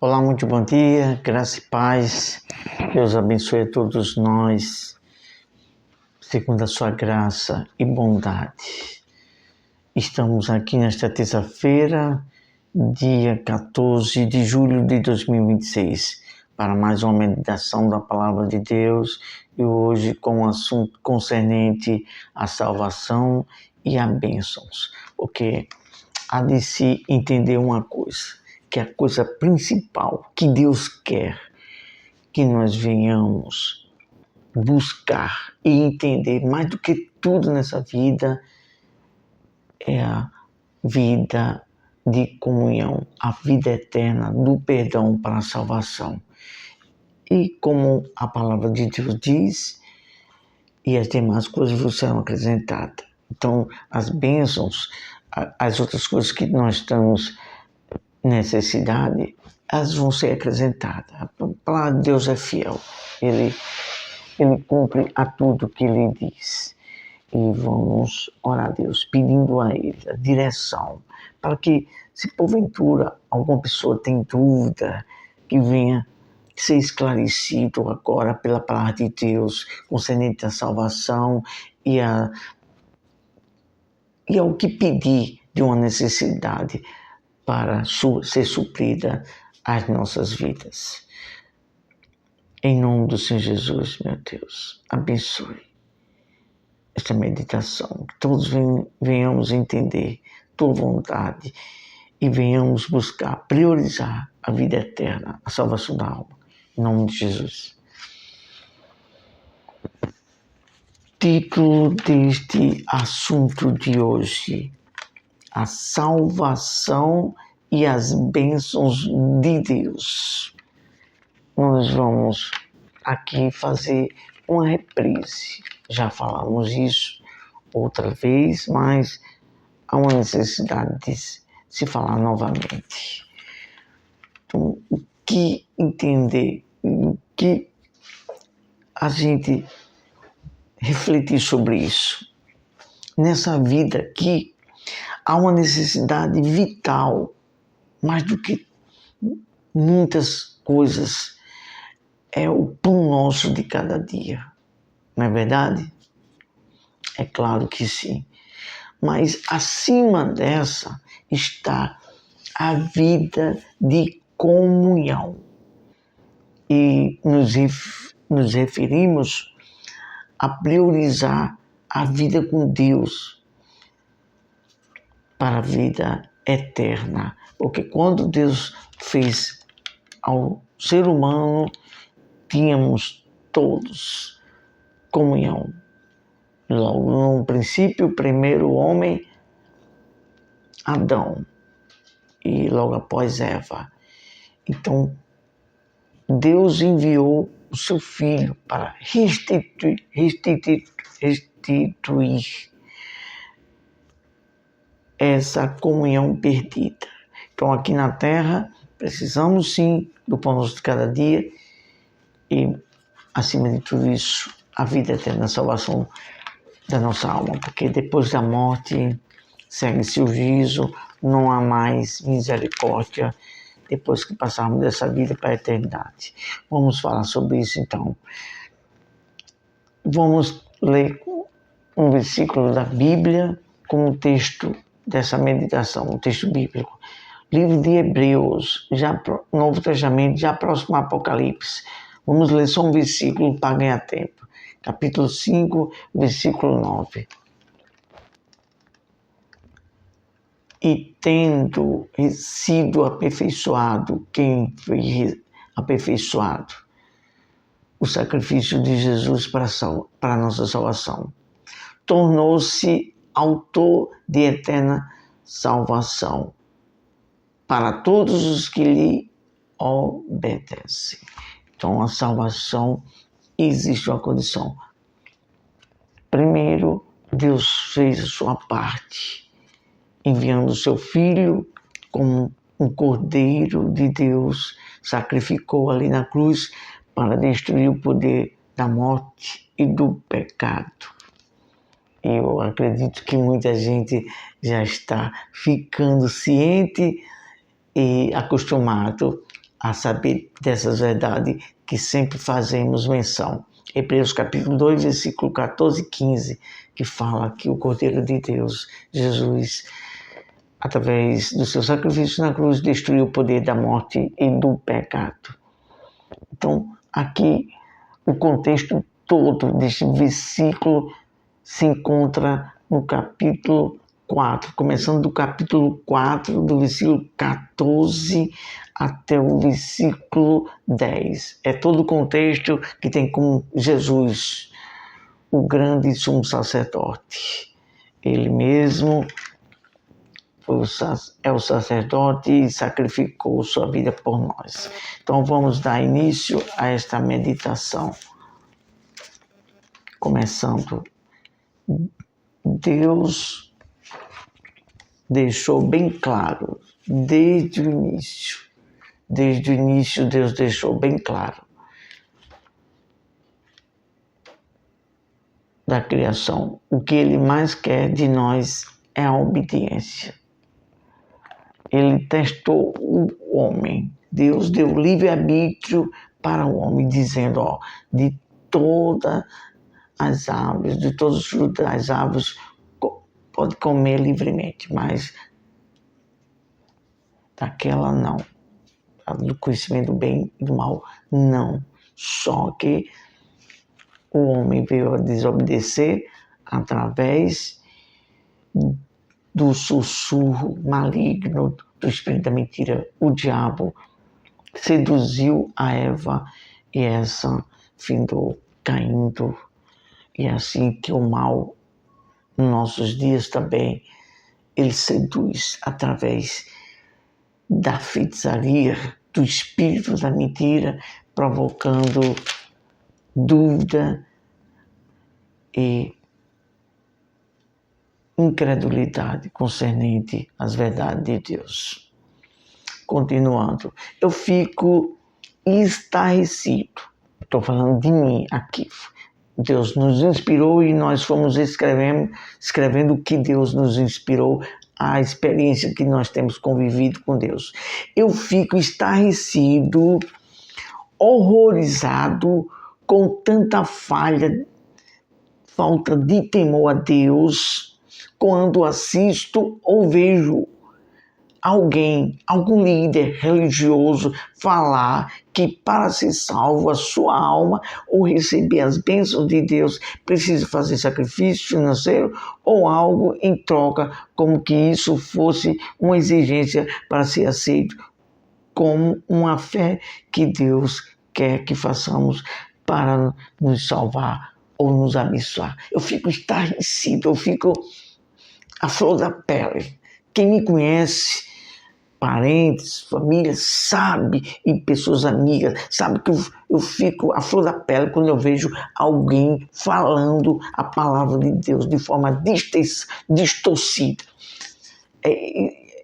Olá, muito bom dia, graça e paz. Deus abençoe a todos nós, segundo a sua graça e bondade. Estamos aqui nesta terça-feira, dia 14 de julho de 2026, para mais uma meditação da Palavra de Deus e hoje com um assunto concernente à salvação e a bênçãos, porque há de se entender uma coisa, que é a coisa principal que Deus quer que nós venhamos buscar e entender mais do que tudo nessa vida é a vida de comunhão, a vida eterna do perdão para a salvação. E como a palavra de Deus diz, e as demais coisas vos serão acrescentadas. Então, as bênçãos, as outras coisas que nós estamos necessidade, elas vão ser acrescentadas. A palavra de Deus é fiel. Ele cumpre a tudo que Ele diz. E vamos orar a Deus, pedindo a Ele a direção, para que, se porventura alguma pessoa tem dúvida, que venha ser esclarecido agora pela palavra de Deus, concernente à salvação e ao que pedir de uma necessidade para ser suprida as nossas vidas. Em nome do Senhor Jesus, meu Deus, abençoe esta meditação, que todos venhamos entender tua vontade e venhamos buscar, priorizar a vida eterna, a salvação da alma. Em nome de Jesus. Título deste assunto de hoje: a salvação e as bênçãos de Deus. Nós vamos aqui fazer uma reprise. Já falamos isso outra vez, mas há uma necessidade de se falar novamente. Então, o que entender, o que a gente refletir sobre isso? Nessa vida aqui, há uma necessidade vital, mais do que muitas coisas, é o pão nosso de cada dia. Não é verdade? É claro que sim. Mas acima dessa está a vida de comunhão. E nos referimos a priorizar a vida com Deus para a vida eterna. Porque quando Deus fez ao ser humano, tínhamos todos comunhão. Logo no princípio, o primeiro homem, Adão, e logo após Eva. Então, Deus enviou o seu Filho para restituir essa comunhão perdida. Então, aqui na Terra, precisamos sim do pão nosso de cada dia e, acima de tudo isso, a vida eterna, a salvação da nossa alma, porque depois da morte segue-se o juízo, não há mais misericórdia depois que passarmos dessa vida para a eternidade. Vamos falar sobre isso então. Vamos ler um versículo da Bíblia como texto dessa meditação, um texto bíblico. Livro de Hebreus, já Novo Testamento, já próximo ao Apocalipse. Vamos ler só um versículo para ganhar tempo. Capítulo 5, versículo 9. E tendo sido aperfeiçoado, quem foi aperfeiçoado? O sacrifício de Jesus para a nossa salvação. Tornou-se autor de eterna salvação para todos os que lhe obedecem. Então, a salvação existe uma condição. Primeiro, Deus fez a sua parte, enviando o seu Filho como um cordeiro de Deus, sacrificou ali na cruz para destruir o poder da morte e do pecado. Eu acredito que muita gente já está ficando ciente e acostumado a saber dessas verdades que sempre fazemos menção. Hebreus capítulo 2, versículo 14 e 15, que fala que o Cordeiro de Deus, Jesus, através do seu sacrifício na cruz, destruiu o poder da morte e do pecado. Então, aqui, o contexto todo deste versículo se encontra no capítulo 4, começando do capítulo 4, do versículo 14 até o versículo 10. É todo o contexto que tem com Jesus, o grande sumo sacerdote. Ele mesmo é o sacerdote e sacrificou sua vida por nós. Então vamos dar início a esta meditação. Começando, Deus deixou bem claro, desde o início Deus deixou bem claro da criação. O que Ele mais quer de nós é a obediência. Ele testou o homem. Deus deu livre-arbítrio para o homem, dizendo, de todas as árvores, de todos os frutos das árvores, pode comer livremente, mas daquela não. Do conhecimento do bem e do mal, não. Só que o homem veio a desobedecer através do sussurro maligno do espírito da mentira. O diabo seduziu a Eva e essa findou caindo. E é assim que o mal, nos nossos dias também, ele seduz através da feitiçaria, do espírito da mentira, provocando dúvida e incredulidade concernente às verdades de Deus. Continuando, eu fico estarrecido. Estou falando de mim aqui. Deus nos inspirou e nós fomos escrevendo o que Deus nos inspirou, a experiência que nós temos convivido com Deus. Eu fico estarrecido, horrorizado com tanta falta de temor a Deus, quando assisto ou vejo algum líder religioso falar que para ser salvo a sua alma ou receber as bênçãos de Deus precisa fazer sacrifício financeiro ou algo em troca, como que isso fosse uma exigência para ser aceito, como uma fé que Deus quer que façamos para nos salvar ou nos abençoar. Eu fico estarrecido, eu fico à flor da pele. Quem me conhece, parentes, família, sabe, e pessoas amigas, sabe que eu fico à flor da pele quando eu vejo alguém falando a palavra de Deus de forma distorcida.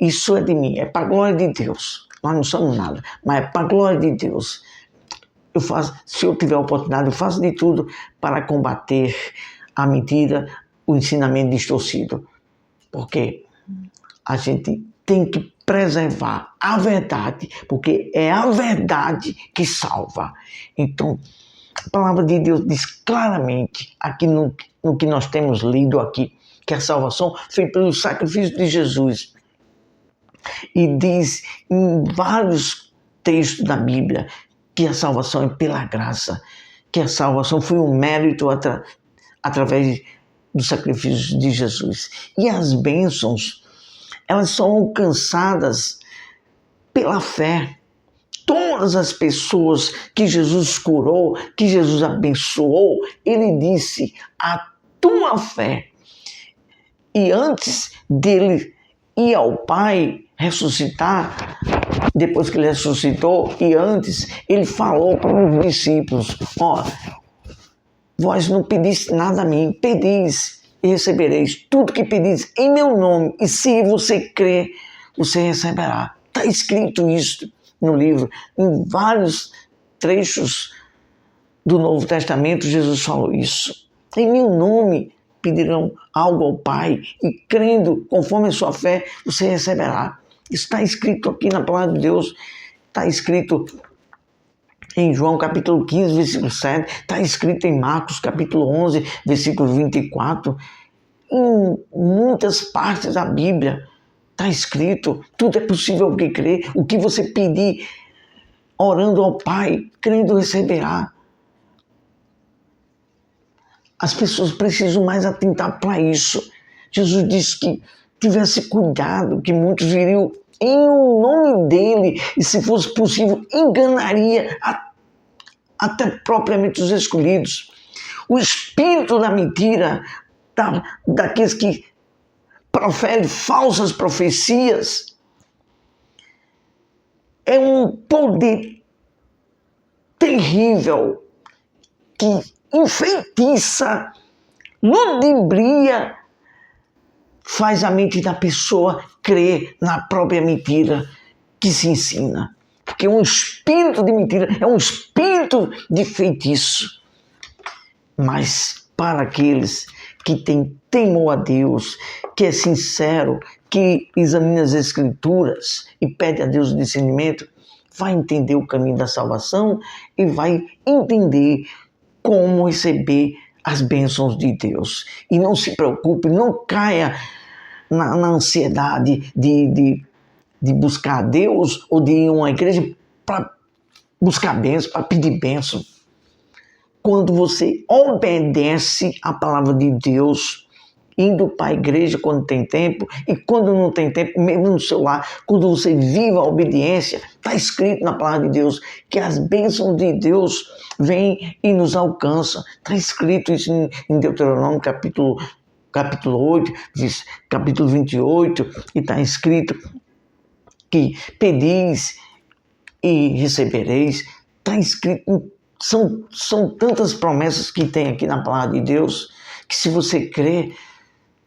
Isso é de mim, é para a glória de Deus. Nós não somos nada, mas é para a glória de Deus. Se eu tiver a oportunidade, eu faço de tudo para combater a mentira, o ensinamento distorcido. Porque a gente tem que preservar a verdade, porque é a verdade que salva. Então, a palavra de Deus diz claramente, aqui no que nós temos lido aqui, que a salvação foi pelo sacrifício de Jesus. E diz em vários textos da Bíblia que a salvação é pela graça, que a salvação foi um mérito através do sacrifício de Jesus. E as bênçãos, elas são alcançadas pela fé. Todas as pessoas que Jesus curou, que Jesus abençoou, ele disse, a tua fé. E antes dele ir ao Pai ressuscitar, depois que ele ressuscitou, e antes, ele falou para os discípulos, vós não pediste nada a mim, pedis e recebereis tudo que pedis em meu nome, e se você crer, você receberá. Está escrito isso no livro, em vários trechos do Novo Testamento, Jesus falou isso. Em meu nome pedirão algo ao Pai, e crendo, conforme a sua fé, você receberá. Isso está escrito aqui na palavra de Deus. está escrito em João capítulo 15, versículo 7, está escrito em Marcos capítulo 11, versículo 24, em muitas partes da Bíblia está escrito, tudo é possível ao que crer, o que você pedir, orando ao Pai, crendo receberá. As pessoas precisam mais atentar para isso. Jesus disse que tivesse cuidado, que muitos viriam em nome dele, e se fosse possível, enganaria até propriamente os escolhidos. O espírito da mentira, daqueles que proferem falsas profecias, é um poder terrível que enfeitiça, ludibria, faz a mente da pessoa crer na própria mentira que se ensina. Porque um espírito de mentira é um espírito de feitiço. Mas para aqueles que têm temor a Deus, que é sincero, que examina as Escrituras e pede a Deus o discernimento, vai entender o caminho da salvação e vai entender como receber as bênçãos de Deus. E não se preocupe, não caia na ansiedade de buscar a Deus ou de ir a uma igreja para buscar bênção, para pedir bênção. Quando você obedece à palavra de Deus, indo para a igreja quando tem tempo e quando não tem tempo, mesmo no seu lar, quando você vive a obediência, está escrito na palavra de Deus que as bênçãos de Deus vêm e nos alcançam. Está escrito isso em Deuteronômio capítulo 8, capítulo 28, e está escrito que pedis e recebereis. Está escrito, são tantas promessas que tem aqui na palavra de Deus, que se você crer,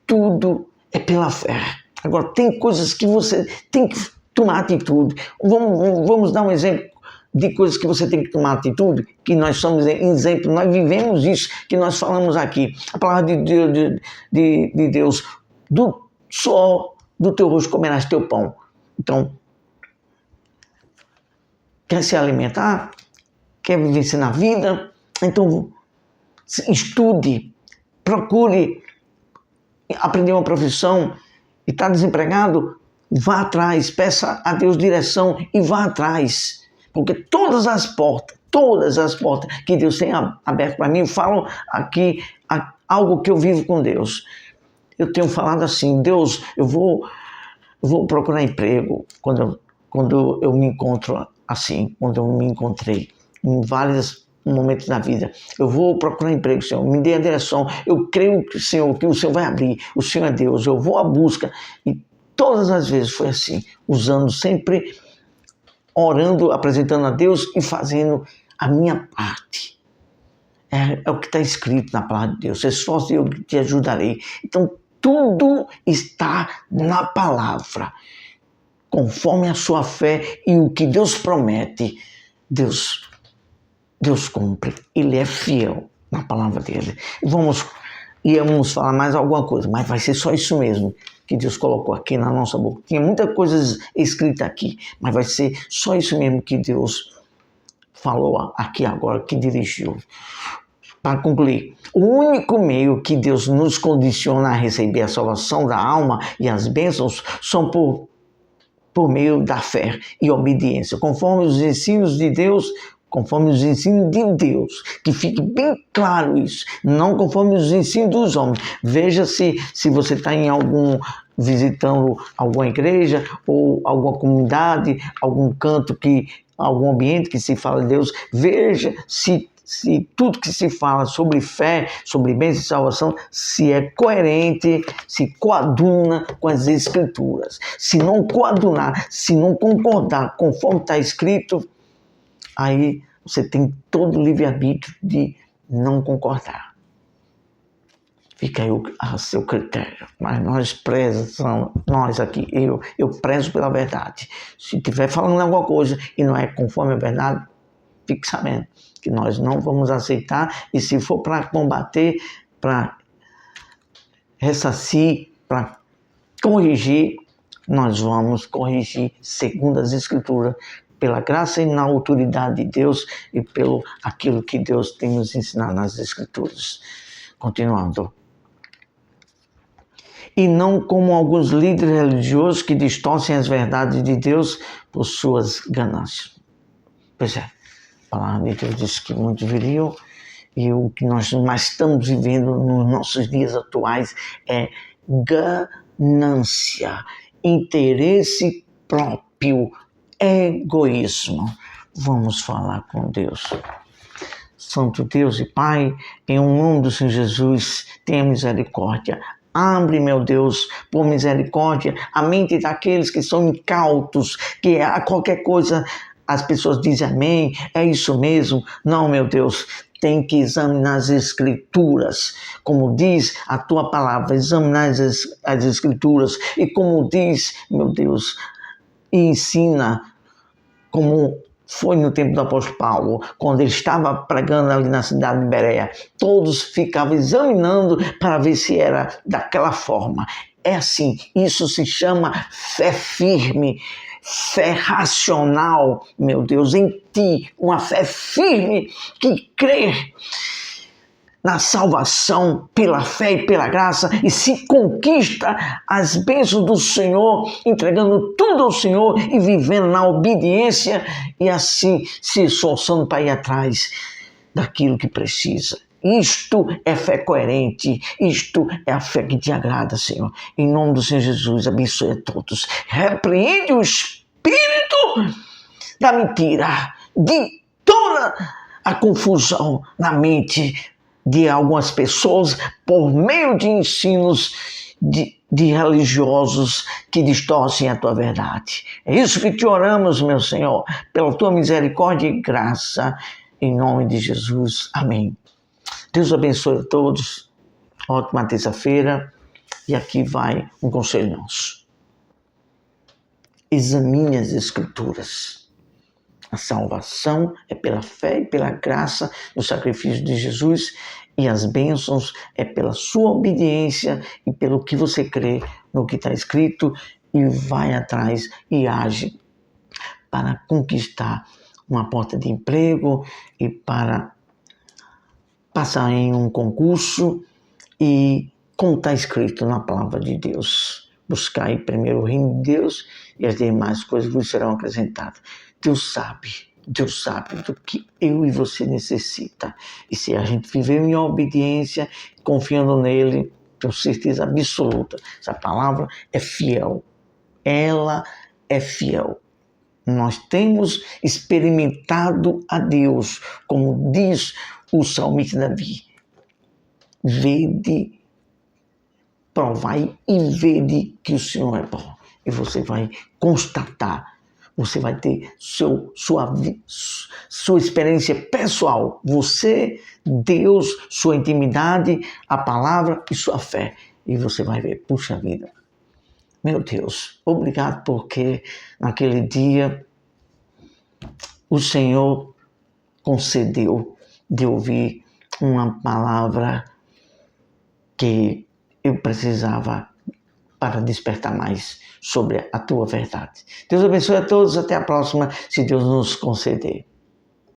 tudo é pela fé. Agora, tem coisas que você tem que tomar atitude. Vamos dar um exemplo de coisas que você tem que tomar atitude, que nós somos exemplo, nós vivemos isso que nós falamos aqui. A palavra de Deus, do suor do teu rosto comerás teu pão. Então, quer se alimentar? Quer vencer na vida? Então, estude, procure aprender uma profissão e está desempregado, vá atrás, peça a Deus direção e vá atrás. Porque todas as portas que Deus tem aberto para mim, falam aqui algo que eu vivo com Deus. Eu tenho falado assim, Deus, eu vou procurar emprego quando eu me encontro assim, quando eu me encontrei em vários momentos da vida. Eu vou procurar emprego, Senhor, me dê a direção. Eu creio, Senhor, que o Senhor vai abrir. O Senhor é Deus, eu vou à busca. E todas as vezes foi assim, usando sempre, orando, apresentando a Deus e fazendo a minha parte. É o que está escrito na palavra de Deus. Esforce e eu te ajudarei. Então, tudo está na palavra. Conforme a sua fé e o que Deus promete, Deus cumpre. Ele é fiel na palavra dele. Vamos falar mais alguma coisa, mas vai ser só isso mesmo que Deus colocou aqui na nossa boca. Tinha muita coisa escrita aqui, mas vai ser só isso mesmo que Deus falou aqui agora, que dirigiu. Para concluir, o único meio que Deus nos condiciona a receber a salvação da alma e as bênçãos são por meio da fé e obediência, conforme os ensinos de Deus, que fique bem claro isso, não conforme os ensinos dos homens. Veja se você está visitando alguma igreja ou alguma comunidade, algum canto, algum ambiente que se fala de Deus, veja se tudo que se fala sobre fé, sobre bênção e salvação, se é coerente, se coaduna com as Escrituras. Se não coadunar, se não concordar conforme está escrito, aí você tem todo o livre-arbítrio de não concordar. Fica aí a seu critério. Mas nós aqui, eu prezo pela verdade. Se estiver falando alguma coisa e não é conforme a verdade, fique sabendo que nós não vamos aceitar, e se for para combater, para ressarcir, para corrigir, nós vamos corrigir segundo as Escrituras, pela graça e na autoridade de Deus e pelo aquilo que Deus tem nos ensinado nas Escrituras. Continuando. E não como alguns líderes religiosos que distorcem as verdades de Deus por suas ganâncias. Pois é, a palavra de Deus diz que muitos viriam, e o que nós mais estamos vivendo nos nossos dias atuais é ganância, interesse próprio, egoísmo. Vamos falar com Deus. Santo Deus e Pai, em nome do Senhor Jesus, tenha misericórdia. Abre, meu Deus, por misericórdia, a mente daqueles que são incautos, que a qualquer coisa as pessoas dizem amém, é isso mesmo. Não, meu Deus, tem que examinar as Escrituras, como diz a tua palavra, examinar as Escrituras, e como diz, meu Deus, e ensina, como foi no tempo do apóstolo Paulo, quando ele estava pregando ali na cidade de Bereia, todos ficavam examinando para ver se era daquela forma. É assim, isso se chama fé firme, fé racional, meu Deus, em ti, uma fé firme que crê na salvação pela fé e pela graça e se conquista as bênçãos do Senhor, entregando tudo ao Senhor e vivendo na obediência e assim se esforçando para ir atrás daquilo que precisa. Isto é fé coerente, isto é a fé que te agrada, Senhor. Em nome do Senhor Jesus, abençoe a todos. Repreende o espírito da mentira, de toda a confusão na mente de algumas pessoas por meio de ensinos de religiosos que distorcem a tua verdade. É isso que te oramos, meu Senhor, pela tua misericórdia e graça, em nome de Jesus. Amém. Deus abençoe a todos. Ótima terça-feira. E aqui vai um conselho nosso. Examine as Escrituras. A salvação é pela fé e pela graça no sacrifício de Jesus, e as bênçãos é pela sua obediência e pelo que você crê no que está escrito e vai atrás e age para conquistar uma porta de emprego e para passar em um concurso e como está escrito na palavra de Deus. Buscai primeiro o reino de Deus e as demais coisas vos serão acrescentadas. Deus sabe do que eu e você necessita. E se a gente viver em obediência, confiando nele, tenho certeza absoluta, essa palavra é fiel. Ela é fiel. Nós temos experimentado a Deus, como diz o salmista Davi. Vede, provai e vede que o Senhor é bom. E você vai constatar. Você vai ter sua experiência pessoal. Você, Deus, sua intimidade, a palavra e sua fé. E você vai ver, puxa vida, meu Deus, obrigado porque naquele dia o Senhor concedeu de ouvir uma palavra que eu precisava para despertar mais sobre a tua verdade. Deus abençoe a todos, até a próxima, se Deus nos conceder.